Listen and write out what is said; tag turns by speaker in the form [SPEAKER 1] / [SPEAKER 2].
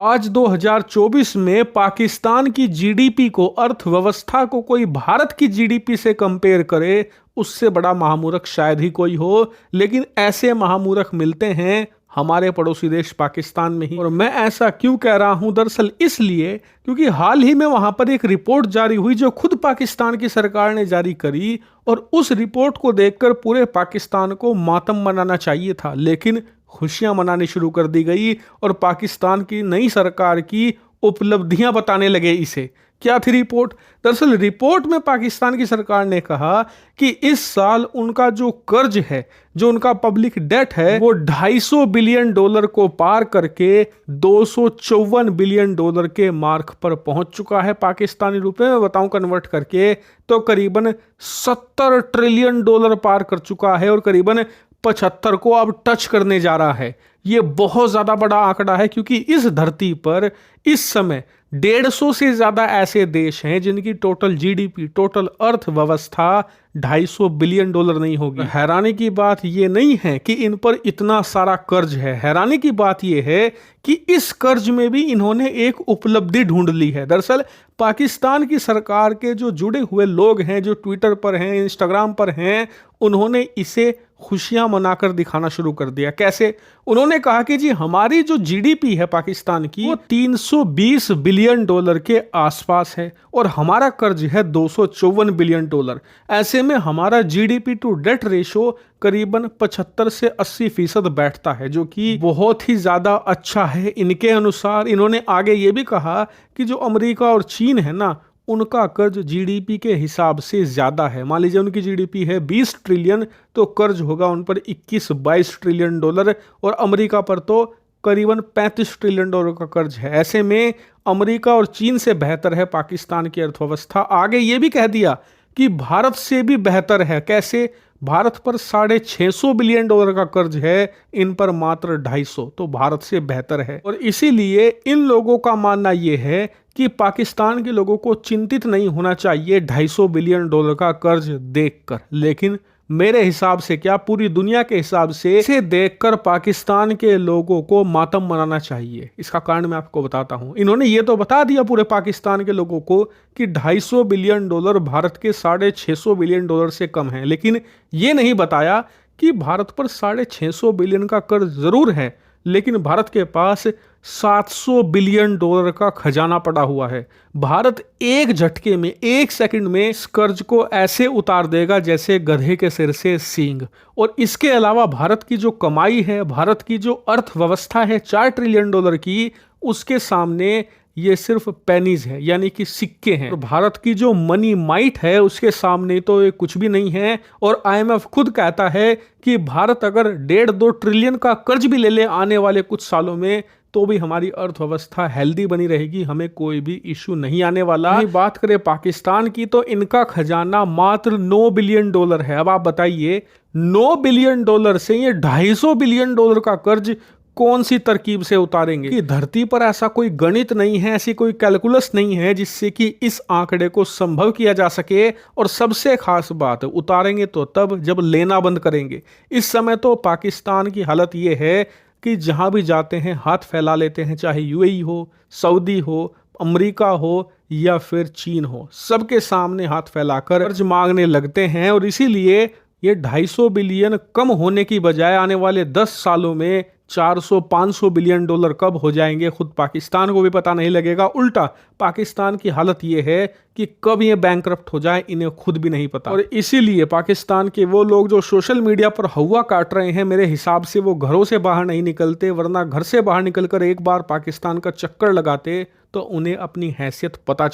[SPEAKER 1] आज 2024 में पाकिस्तान की जीडीपी को, अर्थव्यवस्था को कोई भारत की जीडीपी से कंपेयर करे, उससे बड़ा महामूर्ख शायद ही कोई हो। लेकिन ऐसे महामूर्ख मिलते हैं हमारे पड़ोसी देश पाकिस्तान में ही। और मैं ऐसा क्यों कह रहा हूं? दरअसल इसलिए क्योंकि हाल ही में वहां पर एक रिपोर्ट जारी हुई जो खुद पाकिस्तान की सरकार ने जारी करी, और उस रिपोर्ट को देखकर पूरे पाकिस्तान को मातम मनाना चाहिए था, लेकिन खुशियां मनानी शुरू कर दी गई और पाकिस्तान की नई सरकार की उपलब्धियां बताने लगे इसे। क्या थी रिपोर्ट? दरअसल रिपोर्ट में पाकिस्तान की सरकार ने कहा कि इस साल उनका जो कर्ज है, जो उनका पब्लिक डेट है, वो $250 बिलियन को पार करके $254 बिलियन के मार्क पर पहुंच चुका है। पाकिस्तानी रुपए में बताऊं कन्वर्ट करके तो करीबन $70 ट्रिलियन पार कर चुका है और करीबन 75 को अब टच करने जा रहा है। ये बहुत ज्यादा बड़ा आंकड़ा है क्योंकि इस धरती पर इस समय 150 से ज्यादा ऐसे देश हैं जिनकी टोटल जीडीपी, टोटल अर्थव्यवस्था $250 बिलियन नहीं होगी। हैरानी की बात यह नहीं है कि इन पर इतना सारा कर्ज है, हैरानी की बात यह है कि इस कर्ज में भी इन्होंने एक उपलब्धि ढूंढ ली है। दरअसल पाकिस्तान की सरकार के जो जुड़े हुए लोग हैं, जो ट्विटर पर हैं, इंस्टाग्राम पर हैं, उन्होंने इसे खुशियां मनाकर दिखाना शुरू कर दिया। कैसे? उन्होंने कहा कि जी हमारी जो जीडीपी है पाकिस्तान की, वो $320 बिलियन के आसपास है और हमारा कर्ज है $254 बिलियन। ऐसे में हमारा जीडीपी टू डेट रेशो करीबन 75 से 80% बैठता है, जो कि बहुत ही ज्यादा अच्छा है इनके अनुसार। इन्होंने आगे ये भी कहा कि जो अमेरिका और चीन है ना, उनका कर्ज जीडीपी के हिसाब से ज्यादा है। मान लीजिए उनकी जीडीपी है 20 ट्रिलियन, तो कर्ज होगा उन पर 21-22 ट्रिलियन डॉलर, और अमेरिका पर तो करीबन $35 ट्रिलियन का कर्ज है। ऐसे में अमेरिका और चीन से बेहतर है पाकिस्तान की अर्थव्यवस्था। आगे ये भी कह दिया कि भारत से भी बेहतर है। कैसे? भारत पर $650 बिलियन का कर्ज है, इन पर मात्र 250, तो भारत से बेहतर है। और इसीलिए इन लोगों का मानना यह है कि पाकिस्तान के लोगों को चिंतित नहीं होना चाहिए $250 बिलियन का कर्ज देखकर। लेकिन मेरे हिसाब से क्या, पूरी दुनिया के हिसाब से इसे देखकर पाकिस्तान के लोगों को मातम मनाना चाहिए। इसका कारण मैं आपको बताता हूं। इन्होंने ये तो बता दिया पूरे पाकिस्तान के लोगों को कि $250 बिलियन भारत के $650 बिलियन से कम है, लेकिन ये नहीं बताया कि भारत पर $650 बिलियन का कर्ज जरूर है, लेकिन भारत के पास $700 बिलियन का खजाना पड़ा हुआ है। भारत एक झटके में, एक सेकंड में इस कर्ज को ऐसे उतार देगा जैसे गधे के सिर से सींग। और इसके अलावा भारत की जो कमाई है, भारत की जो अर्थव्यवस्था है $4 ट्रिलियन की, उसके सामने ये सिर्फ पेनीज है, यानी कि सिक्के हैं। और भारत की जो मनी माइट है उसके सामने तो ये कुछ भी नहीं है। और आईएमएफ खुद कहता है कि भारत अगर 1.5-2 ट्रिलियन का कर्ज भी ले ले आने वाले कुछ सालों में, तो भी हमारी अर्थव्यवस्था हेल्दी बनी रहेगी, हमें कोई भी इश्यू नहीं आने वाला। बात करें पाकिस्तान की, तो इनका खजाना मात्र $9 बिलियन है। अब आप बताइए, $9 बिलियन से ये $250 बिलियन का कर्ज कौन सी तरकीब से उतारेंगे? कि धरती पर ऐसा कोई गणित नहीं है, ऐसी कोई कैलकुलस नहीं है जिससे कि इस आंकड़े को संभव किया जा सके। और सबसे खास बात, उतारेंगे तो तब जब लेना बंद करेंगे। इस समय तो पाकिस्तान की हालत ये है कि जहां भी जाते हैं हाथ फैला लेते हैं, चाहे यूएई हो, सऊदी हो, अमेरिका हो या फिर चीन हो, सबके सामने हाथ फैलाकर कर्ज मांगने लगते हैं। और इसीलिए ये $250 बिलियन कम होने की बजाय आने वाले 10 सालों में $400-500 बिलियन कब हो जाएंगे, खुद पाकिस्तान को भी पता नहीं लगेगा। उल्टा पाकिस्तान की हालत ये है कि कब ये बैंकरप्ट हो जाए, इन्हें खुद भी नहीं पता। और इसीलिए पाकिस्तान के वो लोग जो सोशल मीडिया पर हवा काट रहे हैं, मेरे हिसाब से वो घरों से बाहर नहीं निकलते, वरना घर से बाहर निकलकर एक बार पाकिस्तान का चक्कर लगाते तो उन्हें अपनी हैसियत पता